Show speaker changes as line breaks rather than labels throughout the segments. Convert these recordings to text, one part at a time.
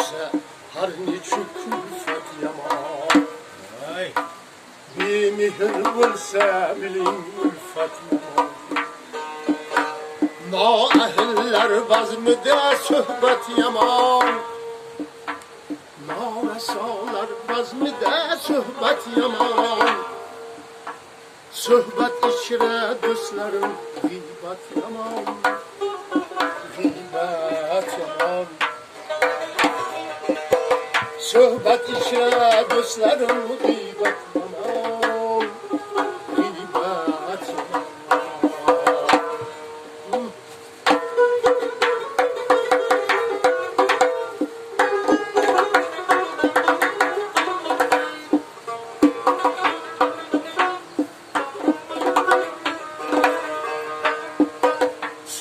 düşse her nechuk kulfat yaman. Bir mihir bulsa biling ulfat yaman. Noahiller bazmida suhbat yaman. Norasolar bazmida suhbat yaman. Suhbat ichra do'stlarim g'iybat yaman. G'iybat yaman. Suhbat ichra do'stlarim g'iybat yaman. G'iybat yaman.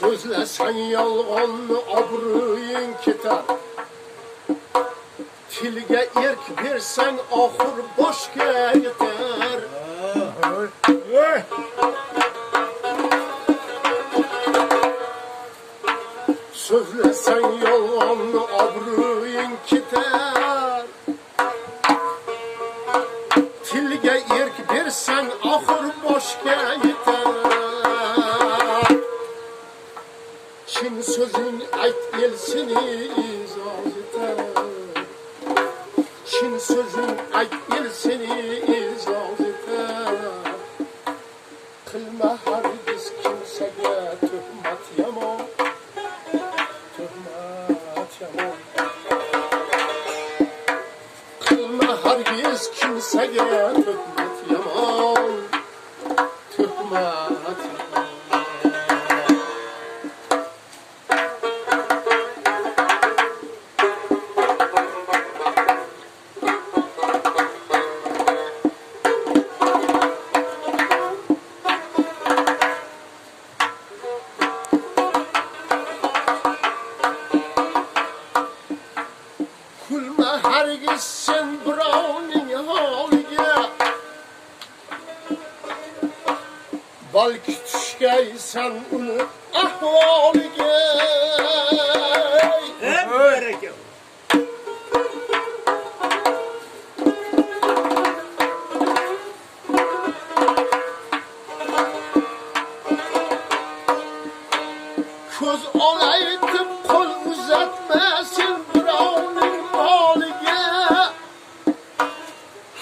Sözlesen yolg'onni obro'ying ketar. Tilga erk bersang oxir boshga yetar. Sözlesen yolg'onni obro'ying ketar. Tilga erk bersang oxir boshga yetar. Chin so'zing ayt el seni izoz etar. Chin so'zing ayt el seni izoz etar. Qilma hargiz kimsaga tuhmat yomon. Tuhmat yomon. Qilma hargiz kimsaga tuhmat yomon. Tuhmat yomon. Kulma hargiz sen birovning holiga. Balki tushgaysan uni ahvoliga.
Baraka.
Ko'z olaytib qo'l uzatmasin birovning moliga.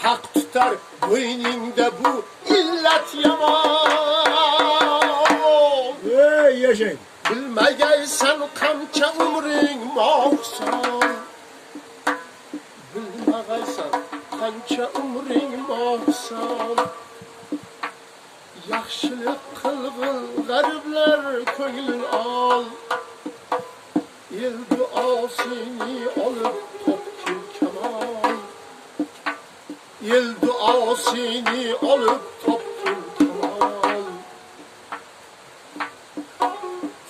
Haq tutar bo'yningda bu illat yomon.
Yaşayın.
Bilmagaysan qancha umring mohson. Bilmagaysan qancha umring mohson. Yaxshilik qilg'il g'ariblar ko'nglin ol. El duosini olib topgil kamol. El duosini olib topgil kamol.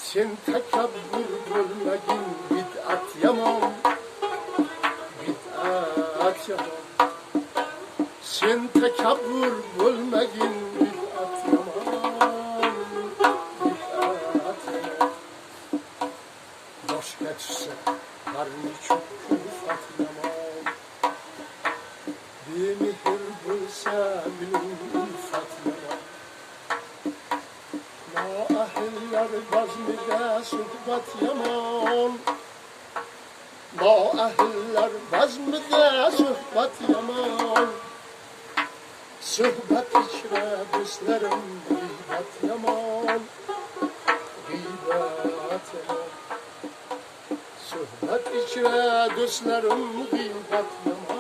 Sen takabbur bo'lmagin bid'at yomon. Bid'at yomon. Sen takabbur bo'lmagin bid'at yomon. Bid'at yomon. Boshga tushsa har nechuk kulfat yomon. Bemehr bo'lsa biling ulfat yomon. Noahillar bazmida suhbat yomon. Noahillar bazmida suhbat yomon. Suhbat ichra do'stlarim g'iybat yomon. G'iybat yomon. Suhbat ichra do'stlarim g'iybat yomon.